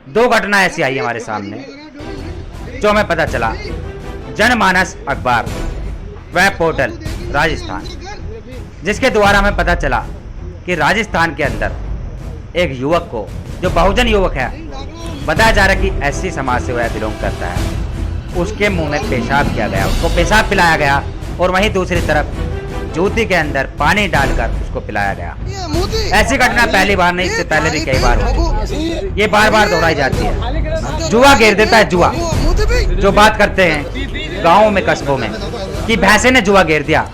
दो घटना ऐसी आई हमारे सामने जो हमें पता चला। जनमानस अखबार वेब पोर्टल राजस्थान, जिसके द्वारा हमें पता चला कि राजस्थान के अंदर एक युवक को, जो बहुजन युवक है, बताया जा रहा है कि एससी समाज से वह बिलोंग करता है, उसके मुंह में पेशाब किया गया, उसको पेशाब पिलाया गया और वहीं दूसरी तरफ जूती के अंदर पानी डालकर उसको पिलाया गया। ऐसी घटना पहली बार नहीं, इससे पहले भी कई बार हुई। ये बार बार दोहराई जाती है। जुआ घेर देता है, जुआ जो बात करते हैं गाँव में, कस्बों में, कि भैंसे ने जुआ घेर दिया।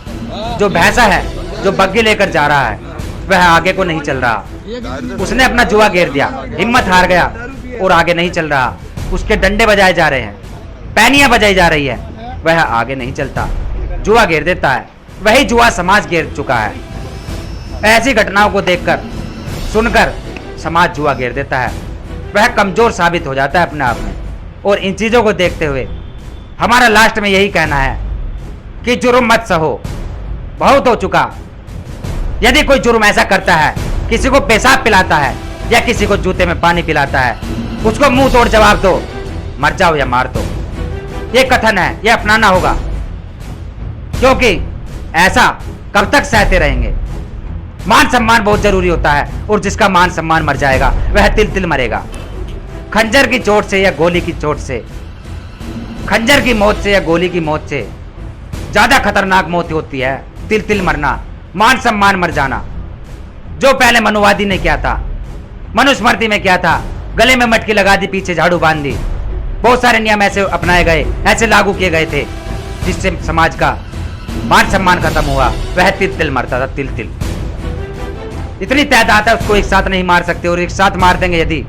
जो भैंसा है, जो बग्गी लेकर जा रहा है, वह आगे को नहीं चल रहा। उसने अपना जुआ घेर दिया, हिम्मत हार गया और आगे नहीं चल रहा। उसके डंडे बजाए जा रहे हैं, पैनियां बजाई जा रही है, वह आगे नहीं चलता, जुआ घेर देता है। वही जुआ समाज घेर चुका है। ऐसी घटनाओं को देखकर, सुनकर समाज जुआ घेर देता है, वह कमजोर साबित हो जाता है अपने आप में। और इन चीजों को देखते हुए हमारा लास्ट में यही कहना है कि जुर्म मत सहो, बहुत हो चुका। यदि कोई जुर्म ऐसा करता है, किसी को पेशाब पिलाता है या किसी को जूते में पानी पिलाता है, उसको मुंह तोड़ जवाब दो, मर जाओ या मार दो। ये कथन है, ये अपनाना होगा, क्योंकि ऐसा कब तक सहते रहेंगे। मान सम्मान बहुत जरूरी होता है, और जिसका मान सम्मान मर जाएगा वह तिल तिल मरेगा। खंजर की चोट से या गोली की चोट से, खंजर की मौत से या गोली की मौत से ज्यादा खतरनाक मौत होती है तिल तिल मरना, मान सम्मान मर जाना। जो पहले मनुवादी ने किया था, मनुस्मृति में किया था, गले में मटकी लगा दी, पीछे झाड़ू बांध दी। बहुत सारे नियम ऐसे अपनाए गए, ऐसे लागू किए गए थे, जिससे समाज का मान सम्मान खत्म हुआ। वह तिल तिल मरता था, तिल तिल। इतनी तादाद है, उसको एक साथ नहीं मार सकते, और एक साथ मार देंगे यदि,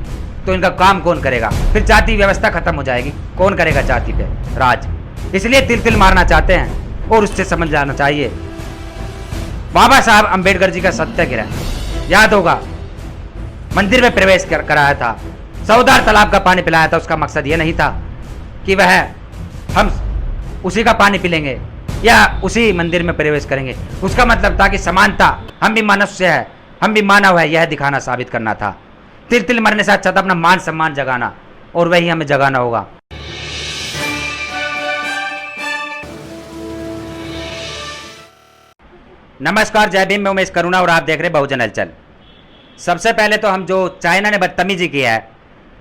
तो इनका काम कौन करेगा? फिर जाति व्यवस्था खत्म हो जाएगी, कौन करेगा जाति पे राज? इसलिए तिल तिल मारना चाहते हैं, और उससे समझ जाना चाहिए। बाबा साहब अंबेडकर जी का सत्याग्रह याद होगा, मंदिर में प्रवेश कराया था, सौदार तालाब का पानी पिलाया था। उसका मकसद यह नहीं था कि वह हम उसी का पानी पी लेंगे या उसी मंदिर में प्रवेश करेंगे। उसका मतलब था कि समानता, हम भी मनुष्य है, हम भी मानव है, यह दिखाना, साबित करना था। तिल तिल मरने से अच्छा था अपना मान सम्मान जगाना, और वही हमें जगाना होगा। नमस्कार, जय भीम, मैं उमेश करुणा और आप देख रहे बहुजन हलचल। सबसे पहले तो हम, जो चाइना ने बदतमीजी की है,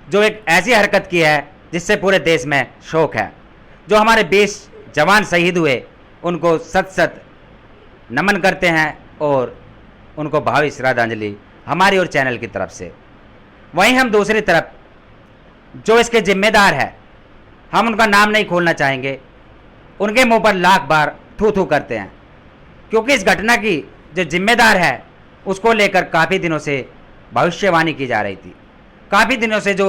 जो एक ऐसी हरकत की है जिससे पूरे देश में शोक है, जो हमारे 20 जवान शहीद हुए, उनको सत सत नमन करते हैं और उनको भावी श्रद्धांजलि हमारी और चैनल की तरफ से। वहीं हम दूसरी तरफ जो इसके जिम्मेदार है, हम उनका नाम नहीं खोलना चाहेंगे, उनके मुंह पर लाख बार थू थू करते हैं, क्योंकि इस घटना की जो जिम्मेदार है उसको लेकर काफ़ी दिनों से भविष्यवाणी की जा रही थी। काफ़ी दिनों से जो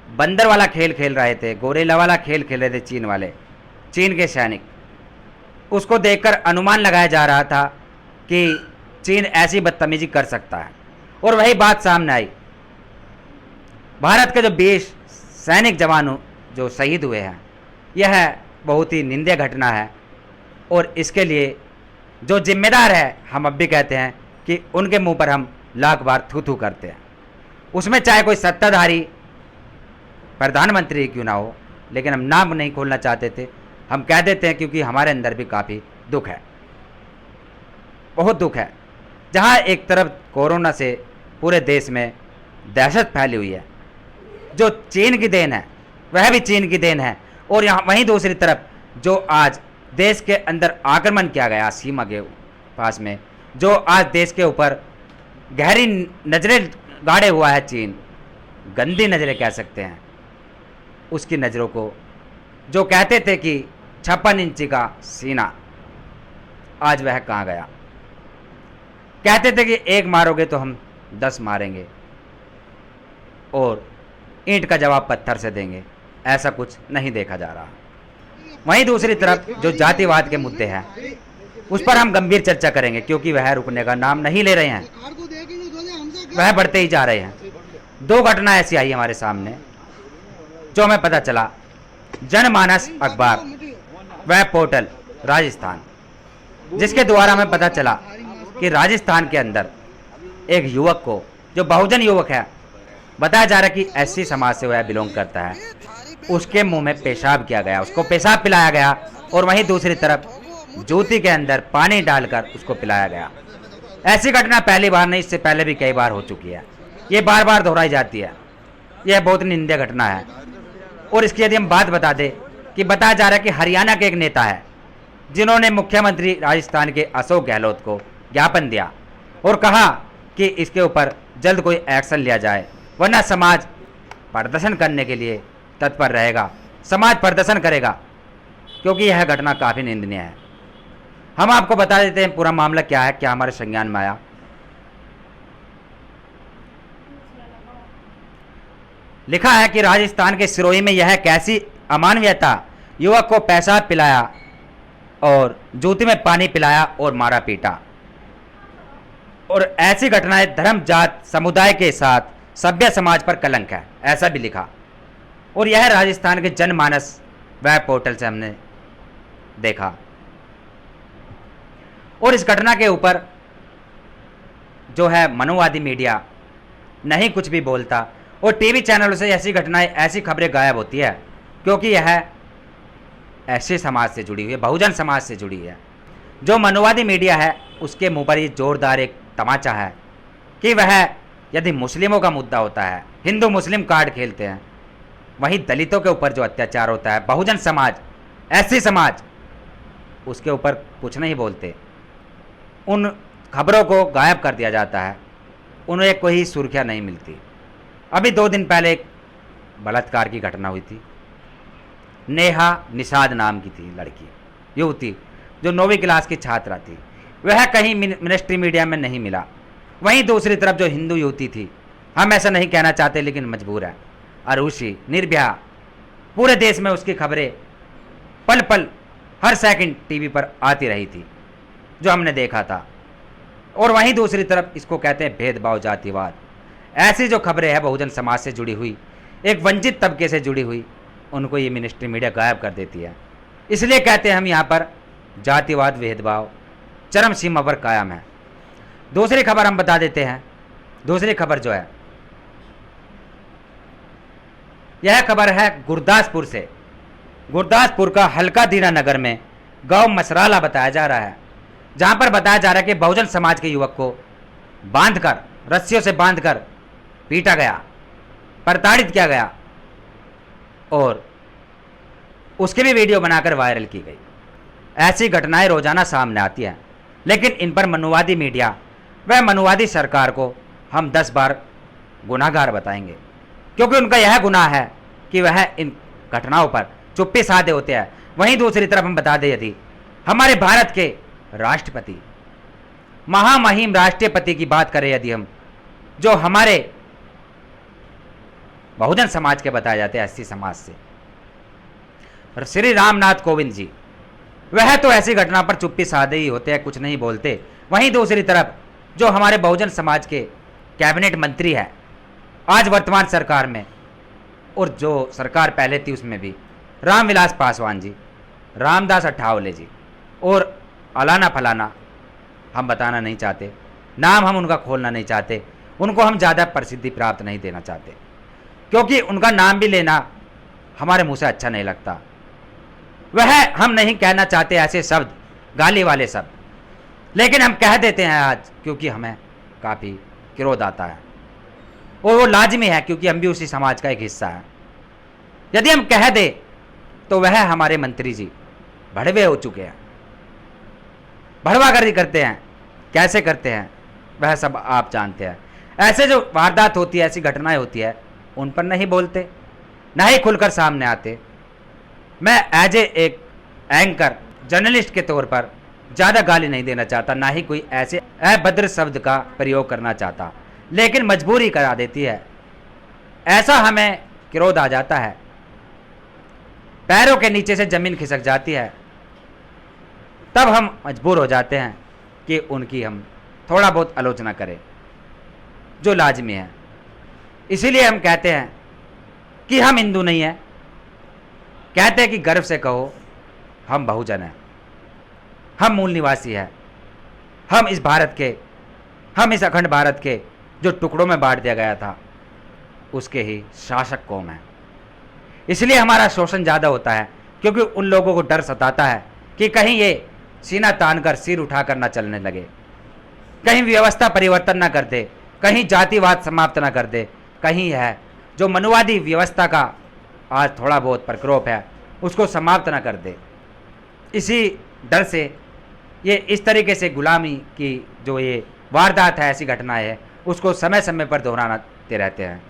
बंदर वाला खेल खेल रहे थे, गोरेला वाला खेल खेल रहे थे चीन वाले, चीन के सैनिक, उसको देखकर अनुमान लगाया जा रहा था कि चीन ऐसी बदतमीजी कर सकता है, और वही बात सामने आई। भारत के जो 20 सैनिक जवान जो शहीद हुए हैं, यह बहुत ही निंदनीय घटना है, और इसके लिए जो जिम्मेदार है, हम अब भी कहते हैं कि उनके मुंह पर हम लाख बार थू थू करते हैं। उसमें चाहे कोई सत्ताधारी प्रधानमंत्री क्यों ना हो, लेकिन हम नाम नहीं खोलना चाहते थे, हम कह देते हैं, क्योंकि हमारे अंदर भी काफ़ी दुख है, बहुत दुख है। जहाँ एक तरफ कोरोना से पूरे देश में दहशत फैली हुई है, जो चीन की देन है, वह भी चीन की देन है, और यहाँ वहीं दूसरी तरफ जो आज देश के अंदर आक्रमण किया गया सीमा के पास में, जो आज देश के ऊपर गहरी नज़रें गाड़े हुआ है चीन, गंदी नज़रें कह सकते हैं, उसकी नज़रों को, जो कहते थे कि 56 इंची का सीना, आज वह कहाँ गया? कहते थे कि एक मारोगे तो हम 10 मारेंगे, और ईंट का जवाब पत्थर से देंगे। ऐसा कुछ नहीं देखा जा रहा। वहीं दूसरी तरफ जो जातिवाद के मुद्दे हैं, उस पर हम गंभीर चर्चा करेंगे, क्योंकि वह रुकने का नाम नहीं ले रहे हैं, वह बढ़ते ही जा रहे हैं। दो घटना ऐसी आई हमारे सामने जो हमें पता चला। जनमानस अखबार वेब पोर्टल राजस्थान, जिसके द्वारा हमें पता चला कि राजस्थान के अंदर एक युवक को, जो बहुजन युवक है, बताया जा रहा है कि एससी समाज से वह बिलोंग करता है। उसके मुंह में पेशाब किया गया, उसको पेशाब पिलाया गया और वहीं दूसरी तरफ जूती के अंदर पानी डालकर उसको पिलाया गया। ऐसी घटना पहली बार नहीं, इससे पहले भी कई बार हो चुकी है। ये बार बार दोहराई जाती है। यह बहुत निंदनीय घटना है। और इसकी यदि हम बात बता दें कि बताया जा रहा है कि हरियाणा के एक नेता है जिन्होंने मुख्यमंत्री राजस्थान के अशोक गहलोत को ज्ञापन दिया और कहा कि इसके ऊपर जल्द कोई एक्शन लिया जाए, वरना समाज प्रदर्शन करने के लिए तत्पर रहेगा, समाज प्रदर्शन करेगा, क्योंकि यह घटना काफ़ी निंदनीय है। हम आपको बता देते हैं पूरा मामला क्या है, क्या हमारे संज्ञान में आया। लिखा है कि राजस्थान के सिरोही में यह कैसी अमानवीयता, युवक को पेशाब पिलाया और जूती में पानी पिलाया और मारा पीटा। और ऐसी घटनाएं धर्म जात समुदाय के साथ सभ्य समाज पर कलंक है, ऐसा भी लिखा। और यह राजस्थान के जनमानस वेब पोर्टल से हमने देखा। और इस घटना के ऊपर जो है मनुवादी मीडिया नहीं कुछ भी बोलता और टीवी चैनलों से ऐसी घटनाएं, ऐसी खबरें गायब होती है, क्योंकि यह ऐसे समाज से जुड़ी हुई है, बहुजन समाज से जुड़ी है। जो मनुवादी मीडिया है उसके मुंह पर ये जोरदार एक तमाचा है कि वह यदि मुस्लिमों का मुद्दा होता है, हिंदू मुस्लिम कार्ड खेलते हैं, वहीं दलितों के ऊपर जो अत्याचार होता है, बहुजन समाज, ऐसी समाज, उसके ऊपर कुछ नहीं बोलते। उन खबरों को गायब कर दिया जाता है, उन्हें कोई सुर्खियाँ नहीं मिलती। अभी 2 दिन पहले एक बलात्कार की घटना हुई थी। नेहा निषाद नाम की थी लड़की, युवती, जो 9वीं क्लास की छात्रा थी। वह कहीं मिनिस्ट्री मीडिया में नहीं मिला। वहीं दूसरी तरफ जो हिंदू युवती थी, हम ऐसा नहीं कहना चाहते लेकिन मजबूर है, अरुषि, निर्भया, पूरे देश में उसकी खबरें पल पल हर सेकंड टीवी पर आती रही थी, जो हमने देखा था। और वहीं दूसरी तरफ इसको कहते हैं भेदभाव, जातिवाद। ऐसी जो खबरें हैं बहुजन समाज से जुड़ी हुई, एक वंचित तबके से जुड़ी हुई, उनको ये मिनिस्ट्री मीडिया गायब कर देती है। इसलिए कहते हैं हम यहाँ पर जातिवाद, भेदभाव चरम सीमा पर कायम है। दूसरी खबर हम बता देते हैं। दूसरी खबर जो है, यह खबर है गुरदासपुर से। गुरदासपुर का हल्का दीना नगर में गांव मसराला बताया जा रहा है, जहां पर बताया जा रहा है कि बहुजन समाज के युवक को बांधकर, रस्सियों से बांधकर पीटा गया, प्रताड़ित किया गया और उसकी भी वीडियो बनाकर वायरल की गई। ऐसी घटनाएं रोजाना सामने आती हैं, लेकिन इन पर मनुवादी मीडिया व मनुवादी सरकार को हम 10 बार गुनाहगार बताएंगे, क्योंकि उनका यह गुनाह है कि वह इन घटनाओं पर चुप्पी साधे होते हैं। वहीं दूसरी तरफ हम बता दें, यदि हमारे भारत के राष्ट्रपति, महामहिम राष्ट्रपति की बात करें, यदि हम, जो हमारे बहुजन समाज के बताए जाते हैं, एससी समाज से, श्री रामनाथ कोविंद जी, वह तो ऐसी घटना पर चुप्पी साधे ही होते हैं, कुछ नहीं बोलते। वहीं दूसरी तरफ जो हमारे बहुजन समाज के कैबिनेट मंत्री है आज वर्तमान सरकार में, और जो सरकार पहले थी उसमें भी, रामविलास पासवान जी, रामदास अठावले जी और अलाना फलाना, हम बताना नहीं चाहते, नाम हम उनका खोलना नहीं चाहते, उनको हम ज़्यादा प्रसिद्धि प्राप्त नहीं देना चाहते, क्योंकि उनका नाम भी लेना हमारे मुंह से अच्छा नहीं लगता। वह हम नहीं कहना चाहते ऐसे शब्द, गाली वाले शब्द, लेकिन हम कह देते हैं आज, क्योंकि हमें काफ़ी क्रोध आता है और वो लाजमी है, क्योंकि हम भी उसी समाज का एक हिस्सा है। यदि हम कह दें तो वह हमारे मंत्री जी भड़वे हो चुके हैं, भड़वागर्दी करते हैं। कैसे करते हैं वह सब आप जानते हैं। ऐसे जो वारदात होती है, ऐसी घटनाएं होती है, उन पर नहीं बोलते, ना ही खुलकर सामने आते। मैं एज एक एंकर, जर्नलिस्ट के तौर पर ज़्यादा गाली नहीं देना चाहता, ना ही कोई ऐसे अभद्र शब्द का प्रयोग करना चाहता, लेकिन मजबूरी करा देती है। ऐसा हमें क्रोध आ जाता है, पैरों के नीचे से ज़मीन खिसक जाती है, तब हम मजबूर हो जाते हैं कि उनकी हम थोड़ा बहुत आलोचना करें, जो लाजमी है। इसीलिए हम कहते हैं कि हम हिंदू नहीं हैं, कहते हैं कि गर्व से कहो हम बहुजन हैं, हम मूल निवासी हैं, हम इस भारत के, हम इस अखंड भारत के जो टुकड़ों में बांट दिया गया था, उसके ही शासक कौम है। इसलिए हमारा शोषण ज़्यादा होता है, क्योंकि उन लोगों को डर सताता है कि कहीं ये सीना तानकर सिर उठाकर ना चलने लगे, कहीं व्यवस्था परिवर्तन ना कर दे, कहीं जातिवाद समाप्त ना कर दे, कहीं है जो मनुवादी व्यवस्था का आज थोड़ा बहुत प्रकोप है उसको समाप्त ना कर दे। इसी डर से ये इस तरीके से गुलामी की जो ये वारदात है, ऐसी घटनाएं है, उसको समय समय पर दोहराते रहते हैं।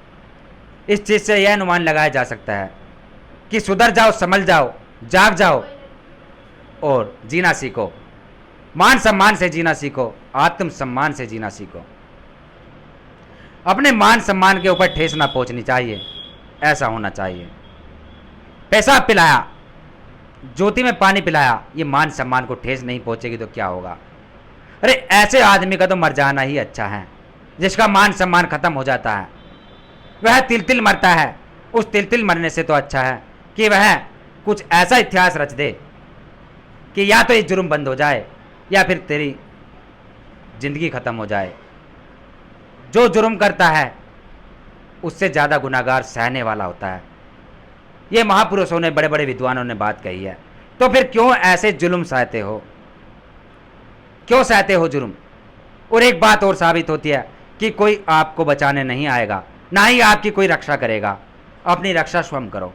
इस चीज़ से यह अनुमान लगाया जा सकता है कि सुधर जाओ, संभल जाओ, जाग जाओ और जीना सीखो। मान सम्मान से जीना सीखो, आत्म सम्मान से जीना सीखो। अपने मान सम्मान के ऊपर ठेस ना पहुंचनी चाहिए, ऐसा होना चाहिए। पेशाब पिलाया, ज्योति में पानी पिलाया, ये मान सम्मान को ठेस नहीं पहुंचेगी तो क्या होगा? अरे ऐसे आदमी का तो मर जाना ही अच्छा है, जिसका मान सम्मान खत्म हो जाता है। वह तिल तिल मरता है, उस तिल तिल मरने से तो अच्छा है कि वह कुछ ऐसा इतिहास रच दे कि या तो ये जुर्म बंद हो जाए या फिर तेरी जिंदगी खत्म हो जाए। जो जुर्म करता है उससे ज़्यादा गुनाहगार सहने वाला होता है। ये महापुरुषों ने, बड़े बड़े विद्वानों ने बात कही है। तो फिर क्यों ऐसे जुल्म सहते हो, क्यों सहते हो जुर्म? और एक बात और साबित होती है कि कोई आपको बचाने नहीं आएगा, ना ही आपकी कोई रक्षा करेगा। अपनी रक्षा स्वयं करो,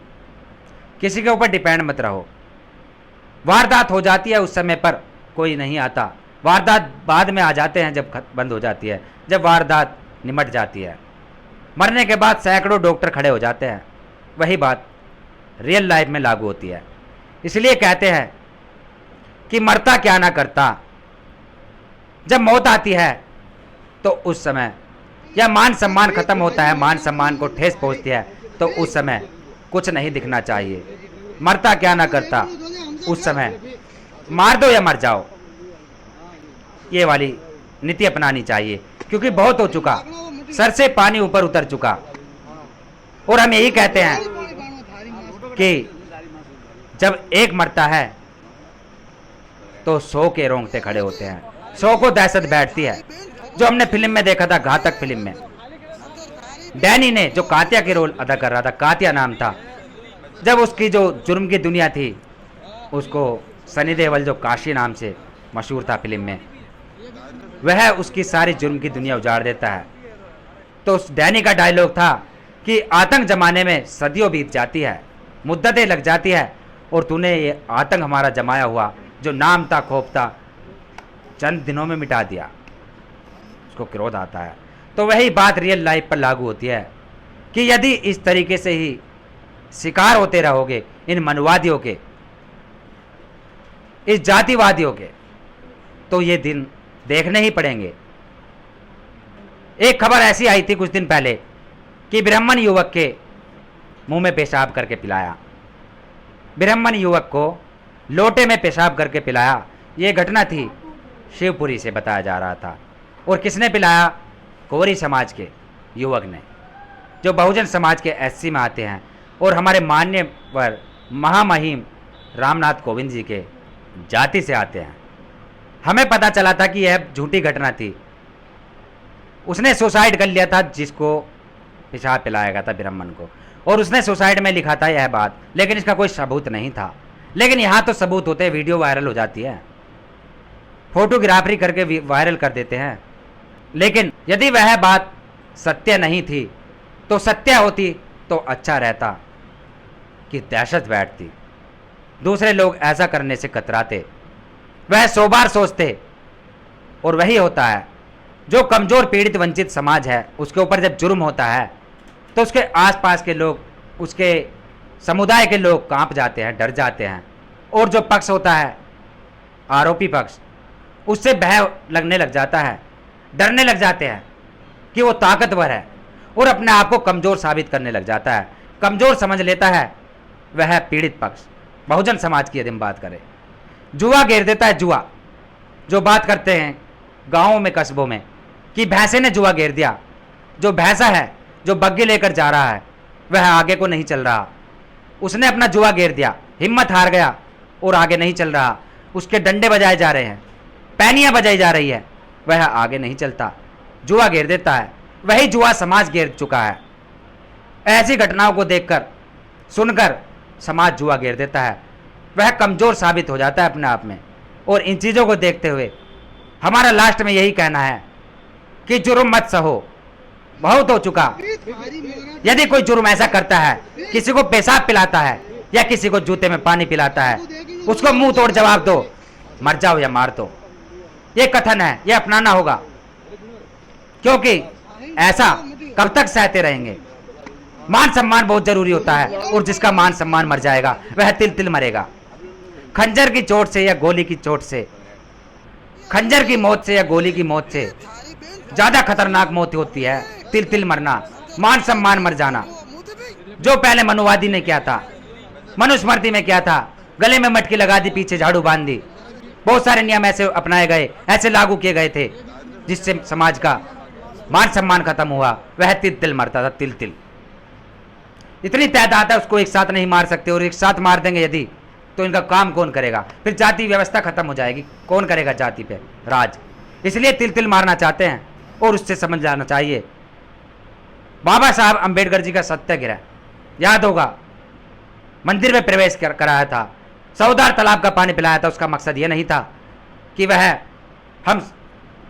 किसी के ऊपर डिपेंड मत रहो। वारदात हो जाती है, उस समय पर कोई नहीं आता। वारदात बाद में आ जाते हैं जब बंद हो जाती है, जब वारदात निमट जाती है। मरने के बाद सैकड़ों डॉक्टर खड़े हो जाते हैं। वही बात रियल लाइफ में लागू होती है। इसलिए कहते हैं कि मरता क्या ना करता। जब मौत आती है तो उस समय या मान सम्मान खत्म होता है, मान सम्मान को ठेस पहुंचती है, तो उस समय कुछ नहीं दिखना चाहिए। मरता क्या ना करता, उस समय मार दो या मर जाओ, ये वाली नीति अपनानी चाहिए। क्योंकि बहुत हो चुका, सर से पानी ऊपर उतर चुका। और हम यही कहते हैं कि जब एक मरता है तो 100 के रोंगटे खड़े होते हैं, 100 को दहशत बैठती है। जो हमने फिल्म में देखा था, घातक फिल्म में, डैनी ने जो कातिया के रोल अदा कर रहा था, कातिया नाम था, जब उसकी जो जुर्म की दुनिया थी, उसको सनी देओल जो काशी नाम से मशहूर था फिल्म में, वह उसकी सारी जुर्म की दुनिया उजाड़ देता है। तो उस डैनी का डायलॉग था कि आतंक जमाने में सदियों बीत जाती है, मुद्दतें लग जाती है, और तूने ये आतंक हमारा जमाया हुआ जो नाम था, खौफ था, चंद दिनों में मिटा दिया। उसको क्रोध आता है। तो वही बात रियल लाइफ पर लागू होती है कि यदि इस तरीके से ही शिकार होते रहोगे इन मनुवादियों के, इस जातिवादियों के, तो ये दिन देखने ही पड़ेंगे। एक खबर ऐसी आई थी कुछ दिन पहले कि ब्राह्मण युवक के मुंह में पेशाब करके पिलाया, ब्राह्मण युवक को लोटे में पेशाब करके पिलाया। ये घटना थी शिवपुरी से, बताया जा रहा था। और किसने पिलाया? कोरी समाज के युवक ने, जो बहुजन समाज के एससी में आते हैं और हमारे मान्यवर महामहिम रामनाथ कोविंद जी के जाति से आते हैं। हमें पता चला था कि यह झूठी घटना थी। उसने सुसाइड कर लिया था, जिसको पेशाब पिलाया गया था ब्राह्मण को, और उसने सुसाइड में लिखा था यह बात, लेकिन इसका कोई सबूत नहीं था। लेकिन यहाँ तो सबूत होते हैं, वीडियो वायरल हो जाती है, फोटोग्राफी करके वायरल कर देते हैं। लेकिन यदि वह बात सत्य नहीं थी तो सत्य होती तो अच्छा रहता कि दहशत बैठती, दूसरे लोग ऐसा करने से कतराते, वह 100 बार सोचते। और वही होता है, जो कमज़ोर पीड़ित वंचित समाज है उसके ऊपर जब जुर्म होता है तो उसके आसपास के लोग, उसके समुदाय के लोग कांप जाते हैं, डर जाते हैं। और जो पक्ष होता है, आरोपी पक्ष, उससे भय लगने लग जाता है, डरने लग जाते हैं कि वो ताकतवर है, और अपने आप को कमज़ोर साबित करने लग जाता है, कमज़ोर समझ लेता है वह पीड़ित पक्ष। बहुजन समाज की यदि हम बात करें, जुआ घेर देता है। जुआ जो बात करते हैं गाँवों में, कस्बों में, कि भैंसे ने जुआ घेर दिया। जो भैंसा है, जो बग्घी लेकर जा रहा है, वह आगे को नहीं चल रहा, उसने अपना जुआ घेर दिया, हिम्मत हार गया और आगे नहीं चल रहा। उसके डंडे बजाए जा रहे हैं, पैनियाँ बजाई जा रही है, वह आगे नहीं चलता, जुआ घेर देता है। वही जुआ समाज घेर चुका है। ऐसी घटनाओं को देखकर सुनकर समाज जुआ घेर देता है, वह कमजोर साबित हो जाता है अपने आप में। और इन चीज़ों को देखते हुए हमारा लास्ट में यही कहना है कि जुर्म मत सहो, बहुत हो चुका। यदि कोई जुर्म ऐसा करता है, किसी को पेशाब पिलाता है या किसी को जूते में पानी पिलाता है, उसको मुंह तोड़ जवाब दो, मर जाओ या मार दो। ये कथन है, ये अपनाना होगा, क्योंकि ऐसा कब तक सहते रहेंगे। मान सम्मान बहुत जरूरी होता है, और जिसका मान सम्मान मर जाएगा वह तिल तिल मरेगा। खंजर की चोट से या गोली की चोट से, खंजर की मौत से या गोली की मौत से ज्यादा खतरनाक मौत होती है तिल तिल मरना, मान सम्मान मर जाना। जो पहले मनुवादी ने किया था, मनुस्मृति में क्या था, गले में मटकी लगा दी, पीछे झाड़ू बांध दी। बहुत सारे नियम ऐसे अपनाए गए, ऐसे लागू किए गए थे जिससे समाज का मान सम्मान खत्म हुआ। वह तिल तिल मरता था, तिल तिल। इतनी तादाद है, उसको एक साथ नहीं मार सकते, और एक साथ मार देंगे यदि तो इनका काम कौन करेगा? फिर जाति व्यवस्था खत्म हो जाएगी, कौन करेगा जाति पे राज? इसलिए तिल तिल मारना चाहते हैं, और उससे समझ जाना चाहिए। बाबा साहब अंबेडकर जी का सत्याग्रह याद होगा, मंदिर में प्रवेश कराया था, 100 तालाब का पानी पिलाया था। उसका मकसद यह नहीं था कि वह हम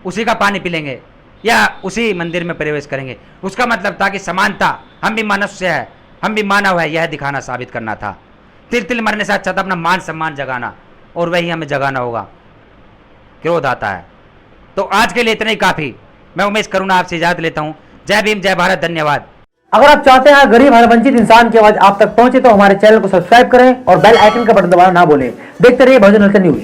उसी का पानी पी लेंगे या उसी मंदिर में प्रवेश करेंगे। उसका मतलब था कि समानता, हम भी मनुष्य है, हम भी मानव है, यह दिखाना, साबित करना था। तिल तिल मरने से अच्छा था अपना मान सम्मान जगाना, और वही हमें जगाना होगा। क्रोध आता है। तो आज के लिए इतना ही काफी। मैं उमेश करुणा आपसे इजाजत लेता हूं। जय भीम, जय भारत, धन्यवाद। अगर आप चाहते हैं गरीब हर वंचित इंसान की आवाज आप तक पहुंचे तो हमारे चैनल को सब्सक्राइब करें और बेल आइकन का बटन दबाना ना भूलें। देखते रहिए बहुजन न्यूज।